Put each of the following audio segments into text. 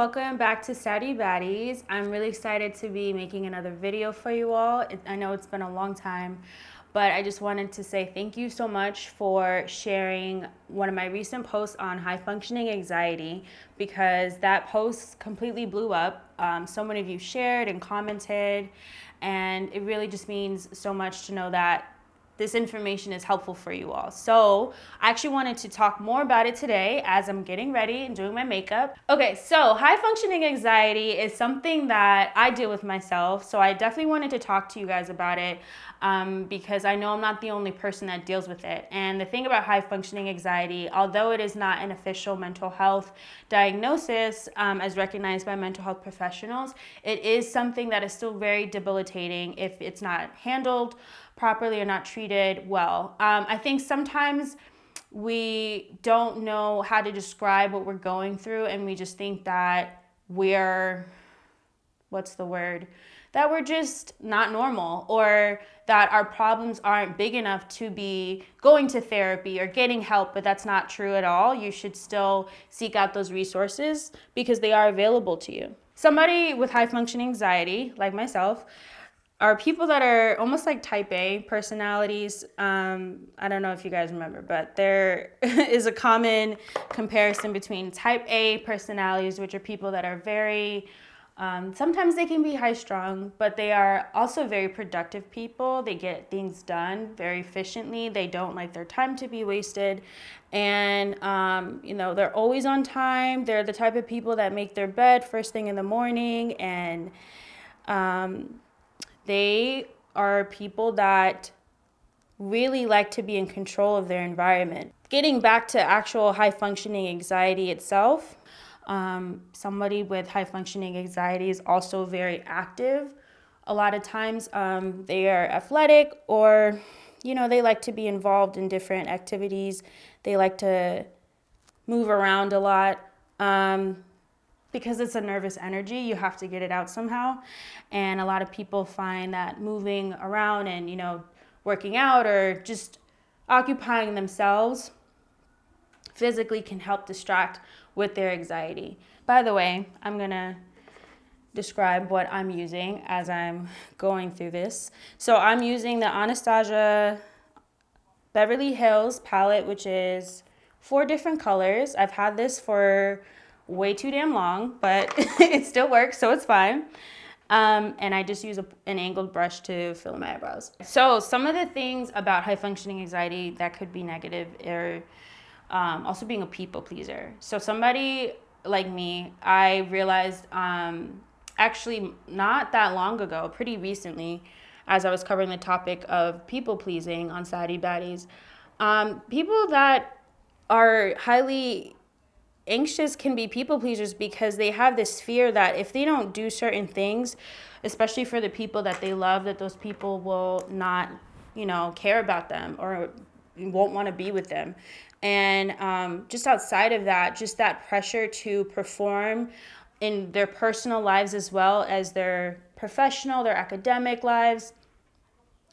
welcome back to Saddie Baddies. I'm really excited to be making another video for you all. I know it's been a long time, but I just wanted to say thank you so much for sharing one of my recent posts on high functioning anxiety, because that post completely blew up. So many of you shared and commented, and it really just means so much to know that this information is helpful for you all. So I actually wanted to talk more about it today as I'm getting ready and doing my makeup. Okay, so high functioning anxiety is something that I deal with myself. So I definitely wanted to talk to you guys about it because I know I'm not the only person that deals with it. And the thing about high functioning anxiety, although it is not an official mental health diagnosis as recognized by mental health professionals, it is something that is still very debilitating if it's not handled properly or not treated well. I think sometimes we don't know how to describe what we're going through, and we just think that we're, that we're just not normal, or that our problems aren't big enough to be going to therapy or getting help, but that's not true at all. You should still seek out those resources because they are available to you. Somebody with high functioning anxiety, like myself, are people that are almost like type A personalities. I don't know if you guys remember, but there is a common comparison between type A personalities, which are people that are very, sometimes they can be high strung, but they are also very productive people. They get things done very efficiently. They don't like their time to be wasted. And, they're always on time. They're the type of people that make their bed first thing in the morning, and they are people that really like to be in control of their environment. Getting back to actual high functioning anxiety itself, somebody with high functioning anxiety is also very active. A lot of times they are athletic, or, they like to be involved in different activities. They like to move around a lot. Because it's a nervous energy, you have to get it out somehow. And a lot of people find that moving around and, working out or just occupying themselves physically can help distract with their anxiety. By the way, I'm gonna describe what I'm using as I'm going through this. So I'm using the Anastasia Beverly Hills palette, which is 4 different colors. I've had this for way too damn long, but it still works, so it's fine. And I just use an angled brush to fill my eyebrows. So some of the things about high functioning anxiety that could be negative are also being a people pleaser. So somebody like me, I realized actually not that long ago, pretty recently, as I was covering the topic of people pleasing on Saddie Baddies, people that are highly anxious can be people pleasers because they have this fear that if they don't do certain things, especially for the people that they love, that those people will not, care about them or won't want to be with them. And just outside of that, just that pressure to perform in their personal lives as well as their professional, their academic lives,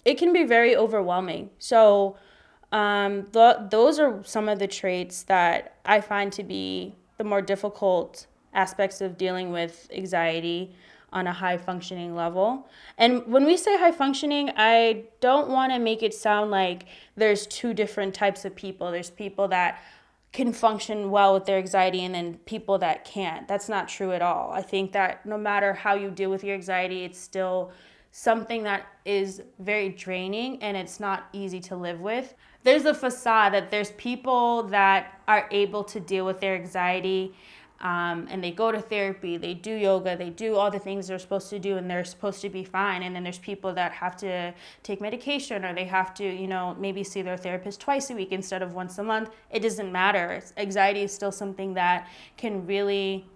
it can be very overwhelming. So those are some of the traits that I find to be the more difficult aspects of dealing with anxiety on a high functioning level. And when we say high functioning, I don't want to make it sound like there's 2 different types of people. There's people that can function well with their anxiety and then people that can't. That's not true at all. I think that no matter how you deal with your anxiety, it's still something that is very draining and it's not easy to live with. There's a facade that there's people that are able to deal with their anxiety and they go to therapy, they do yoga, they do all the things they're supposed to do and they're supposed to be fine. And then there's people that have to take medication or they have to, maybe see their therapist twice a week instead of once a month. It doesn't matter. Anxiety is still something that can really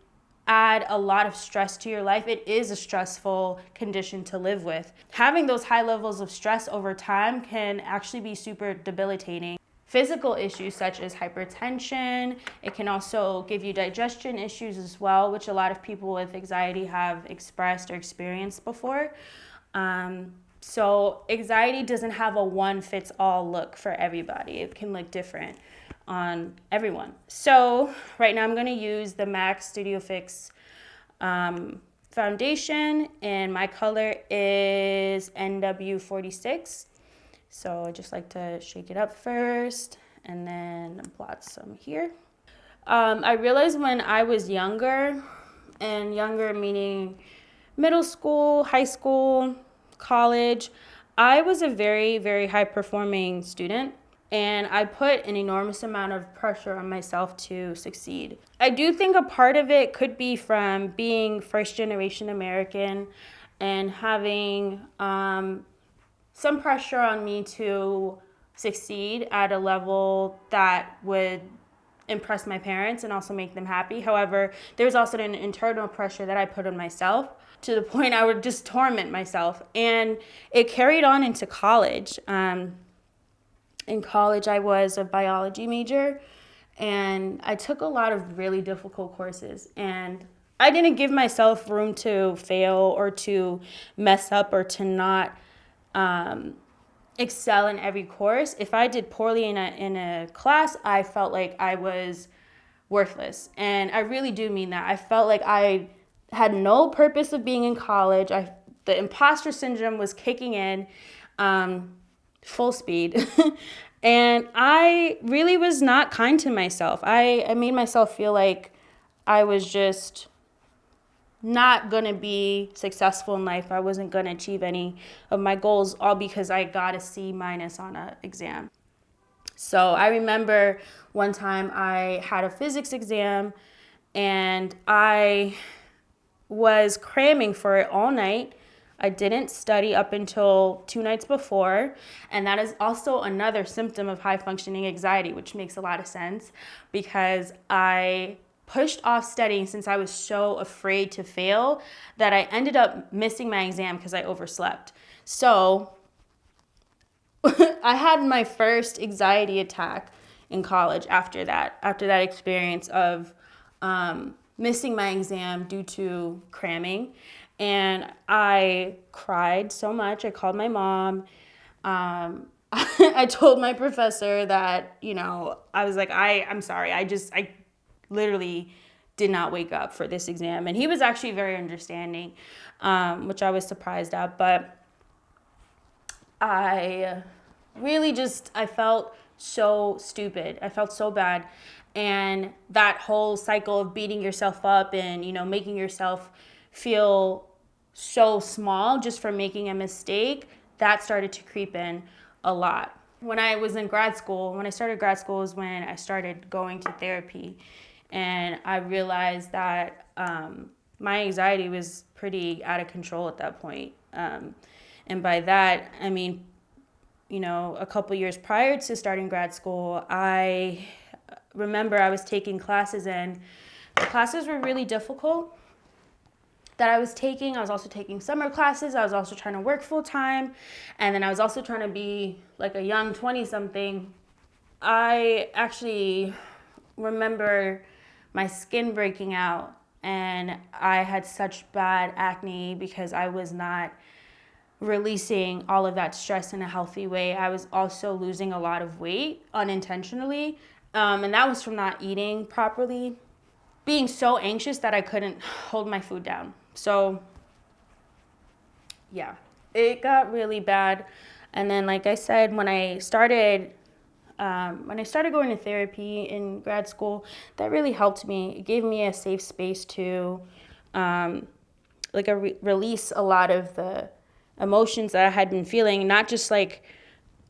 add a lot of stress to your life. It is a stressful condition to live with. Having those high levels of stress over time can actually be super debilitating. Physical issues such as hypertension, it can also give you digestion issues as well, which a lot of people with anxiety have expressed or experienced before. So anxiety doesn't have a one-fits-all look for everybody. It can look different on everyone. So right now I'm going to use the MAC Studio Fix foundation, and my color is NW46. So I just like to shake it up first and then blot some here. I realized when I was younger, and younger meaning middle school, high school, college, I was a very, very high performing student. And I put an enormous amount of pressure on myself to succeed. I do think a part of it could be from being first generation American and having some pressure on me to succeed at a level that would impress my parents and also make them happy. However, there's also an internal pressure that I put on myself to the point I would just torment myself. And it carried on into college. In college, I was a biology major, and I took a lot of really difficult courses. And I didn't give myself room to fail or to mess up or to not excel in every course. If I did poorly in a class, I felt like I was worthless. And I really do mean that. I felt like I had no purpose of being in college. The imposter syndrome was kicking in full speed. And I really was not kind to myself. I made myself feel like I was just not going to be successful in life. I wasn't going to achieve any of my goals, all because I got a C- on an exam. So I remember one time I had a physics exam and I was cramming for it all night. I didn't study up until 2 nights before, and that is also another symptom of high functioning anxiety, which makes a lot of sense because I pushed off studying since I was so afraid to fail that I ended up missing my exam because I overslept. So I had my first anxiety attack in college after that experience of missing my exam due to cramming. And I cried so much. I called my mom. I told my professor that, I was like, I'm sorry. I literally did not wake up for this exam. And he was actually very understanding, which I was surprised at. But I really I felt so stupid. I felt so bad. And that whole cycle of beating yourself up and, making yourself feel so small just for making a mistake, that started to creep in a lot. When I started grad school is when I started going to therapy. And I realized that my anxiety was pretty out of control at that point. And by that, I mean, a couple years prior to starting grad school, I remember I was taking classes and the classes were really difficult that I was taking. I was also taking summer classes. I was also trying to work full time. And then I was also trying to be like a young 20-something. I actually remember my skin breaking out and I had such bad acne because I was not releasing all of that stress in a healthy way. I was also losing a lot of weight unintentionally. And that was from not eating properly, being so anxious that I couldn't hold my food down. So yeah, it got really bad. And then, like I said, when I started going to therapy in grad school, that really helped me. It gave me a safe space to release a lot of the emotions that I had been feeling, not just like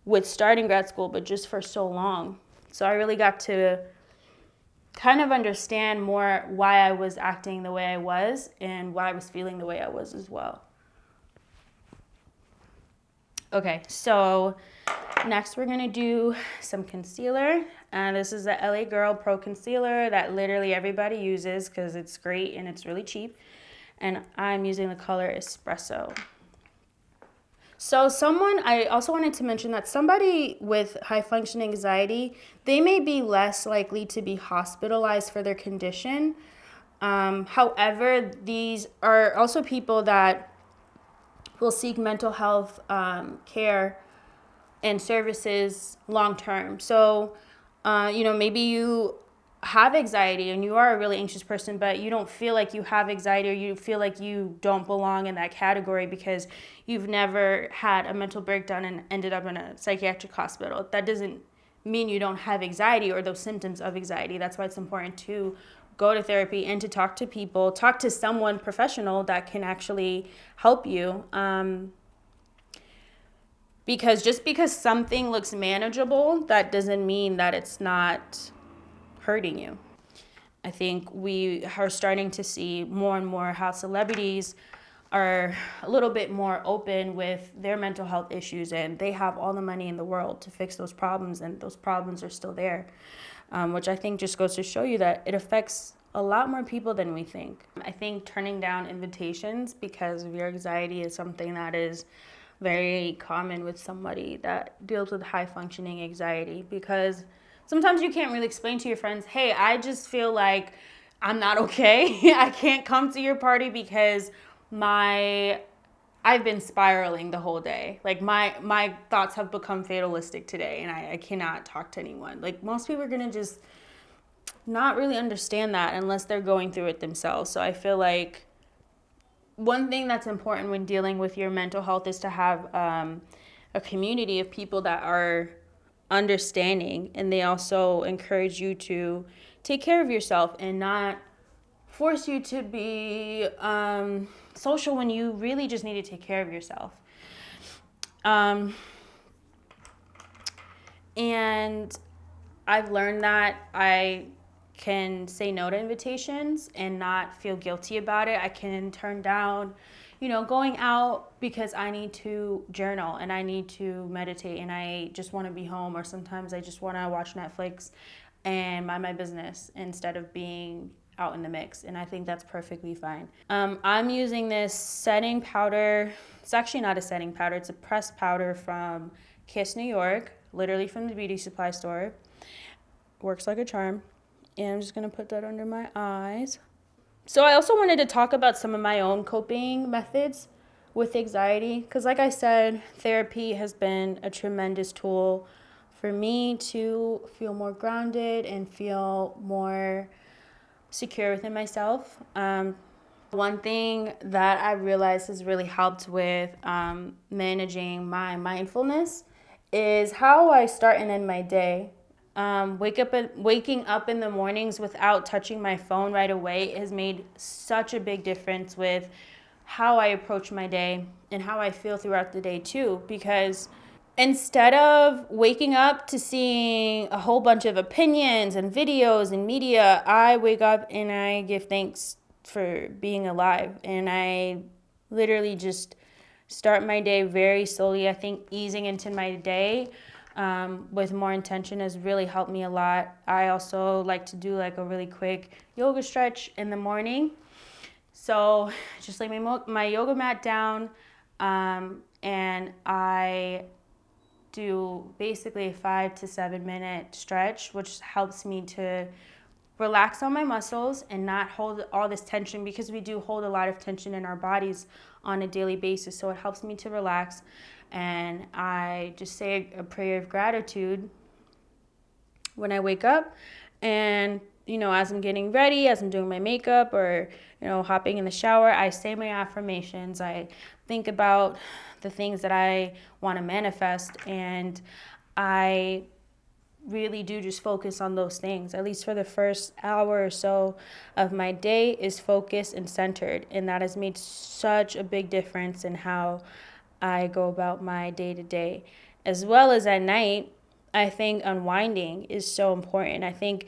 with starting grad school, but just for so long. So I really got to kind of understand more why I was acting the way I was and why I was feeling the way I was as well. Okay, so next we're gonna do some concealer. This is the LA Girl Pro Concealer that literally everybody uses because it's great and it's really cheap. And I'm using the color Espresso. So I also wanted to mention that somebody with high functioning anxiety, they may be less likely to be hospitalized for their condition. However, these are also people that will seek mental health care and services long term. So, maybe you have anxiety and you are a really anxious person, but you don't feel like you have anxiety, or you feel like you don't belong in that category because you've never had a mental breakdown and ended up in a psychiatric hospital, that doesn't mean you don't have anxiety or those symptoms of anxiety. That's why it's important to go to therapy and to talk to people, talk to someone professional that can actually help you. Because just because something looks manageable, that doesn't mean that it's not hurting you. I think we are starting to see more and more how celebrities are a little bit more open with their mental health issues, and they have all the money in the world to fix those problems, and those problems are still there, which I think just goes to show you that it affects a lot more people than we think. I think turning down invitations because of your anxiety is something that is very common with somebody that deals with high functioning anxiety, because sometimes you can't really explain to your friends, hey, I just feel like I'm not okay. I can't come to your party because I've been spiraling the whole day. Like my thoughts have become fatalistic today and I cannot talk to anyone. Like most people are going to just not really understand that unless they're going through it themselves. So I feel like one thing that's important when dealing with your mental health is to have a community of people that are understanding, and they also encourage you to take care of yourself and not force you to be social when you really just need to take care of yourself. And I've learned that I can say no to invitations and not feel guilty about it. I can turn down, going out because I need to journal and I need to meditate and I just want to be home, or sometimes I just want to watch Netflix and mind my business instead of being out in the mix, and I think that's perfectly fine. I'm using this setting powder. It's actually not a setting powder, it's a pressed powder from Kiss New York, literally from the beauty supply store. Works like a charm. And I'm just going to put that under my eyes. So I also wanted to talk about some of my own coping methods with anxiety, because like I said, therapy has been a tremendous tool for me to feel more grounded and feel more secure within myself. One thing that I realized has really helped with managing my mindfulness is how I start and end my day. Waking up in the mornings without touching my phone right away has made such a big difference with how I approach my day and how I feel throughout the day too, because instead of waking up to seeing a whole bunch of opinions and videos and media, I wake up and I give thanks for being alive, and I literally just start my day very slowly. I think easing into my day with more intention has really helped me a lot. I also like to do like a really quick yoga stretch in the morning. So just lay my yoga mat down, and I do basically a 5 to 7 minute stretch, which helps me to relax on my muscles and not hold all this tension, because we do hold a lot of tension in our bodies on a daily basis. So it helps me to relax. And I just say a prayer of gratitude when I wake up. And, as I'm getting ready, as I'm doing my makeup, or, hopping in the shower, I say my affirmations. I think about the things that I want to manifest. And I really do just focus on those things. At least for the first hour or so of my day is focused and centered. And that has made such a big difference in how I go about my day-to-day. As well as at night, I think unwinding is so important. I think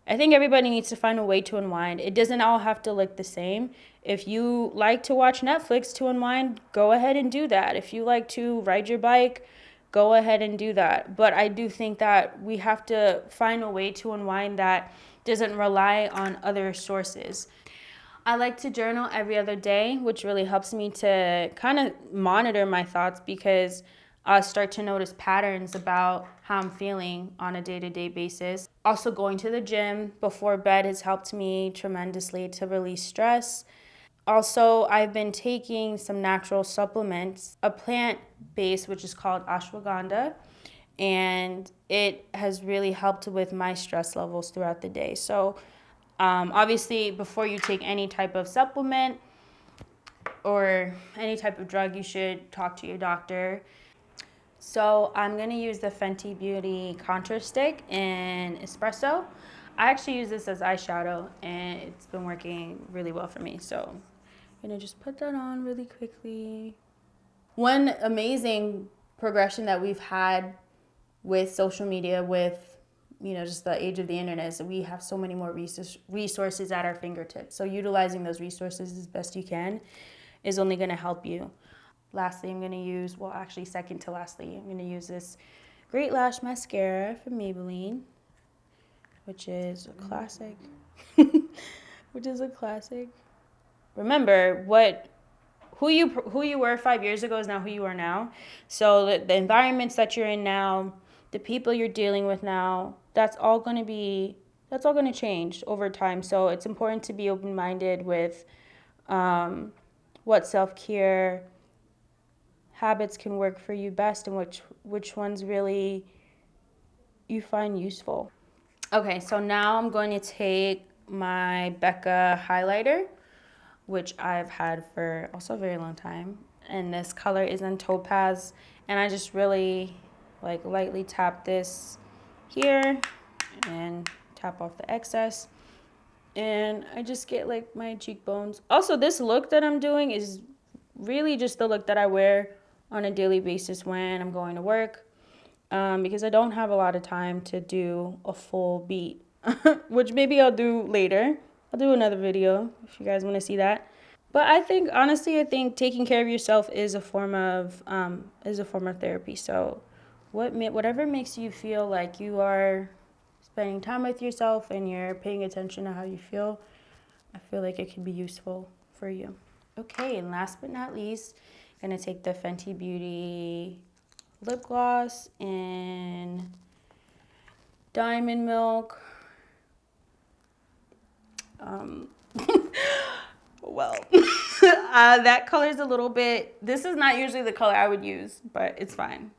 everybody needs to find a way to unwind. It doesn't all have to look the same. If you like to watch Netflix to unwind, go ahead and do that. If you like to ride your bike, go ahead and do that. But I do think that we have to find a way to unwind that doesn't rely on other sources. I like to journal every other day, which really helps me to kind of monitor my thoughts, because I start to notice patterns about how I'm feeling on a day-to-day basis. Also, going to the gym before bed has helped me tremendously to release stress. Also, I've been taking some natural supplements, a plant-based, which is called ashwagandha, and it has really helped with my stress levels throughout the day. So obviously, before you take any type of supplement or any type of drug, you should talk to your doctor. So I'm gonna use the Fenty Beauty Contour Stick in Espresso. I actually use this as eyeshadow, and it's been working really well for me. So I'm gonna just put that on really quickly. One amazing progression that we've had with social media, with just the age of the internet, is that we have so many more resources at our fingertips. So utilizing those resources as best you can is only going to help you. Lastly, I'm going to use, well, actually second to lastly, I'm going to use this Great Lash Mascara from Maybelline, which is a classic. Remember, who you were 5 years ago is not who you are now. So the environments that you're in now, the people you're dealing with now, that's all going to change over time. So it's important to be open-minded with what self-care habits can work for you best and which ones really you find useful. Okay, so now I'm going to take my Becca highlighter, which I've had for also a very long time. And this color is in Topaz. And I just really lightly tap this here and tap off the excess. And I just get my cheekbones. Also, this look that I'm doing is really just the look that I wear on a daily basis when I'm going to work. Because I don't have a lot of time to do a full beat, which maybe I'll do later. I'll do another video if you guys want to see that. But honestly, I think taking care of yourself is a form of therapy. So whatever makes you feel like you are spending time with yourself and you're paying attention to how you feel, I feel like it can be useful for you. Okay, and last but not least, I'm going to take the Fenty Beauty lip gloss in Diamond Milk. Well, that color is a little bit, this is not usually the color I would use, but it's fine.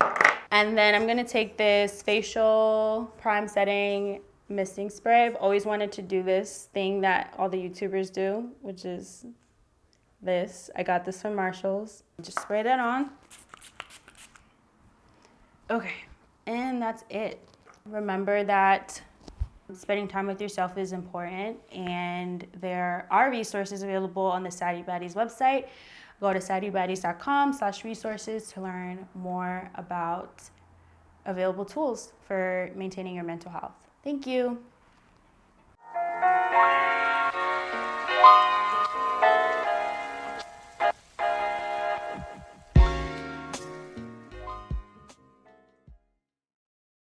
And then I'm going to take this facial prime setting misting spray. I've always wanted to do this thing that all the YouTubers do, which is this. I got this from Marshall's. Just spray that on. Okay, and that's it. Remember that spending time with yourself is important, and there are resources available on the Saddie Baddies website. Go to saddiebaddies.com/resources to learn more about available tools for maintaining your mental health. Thank you.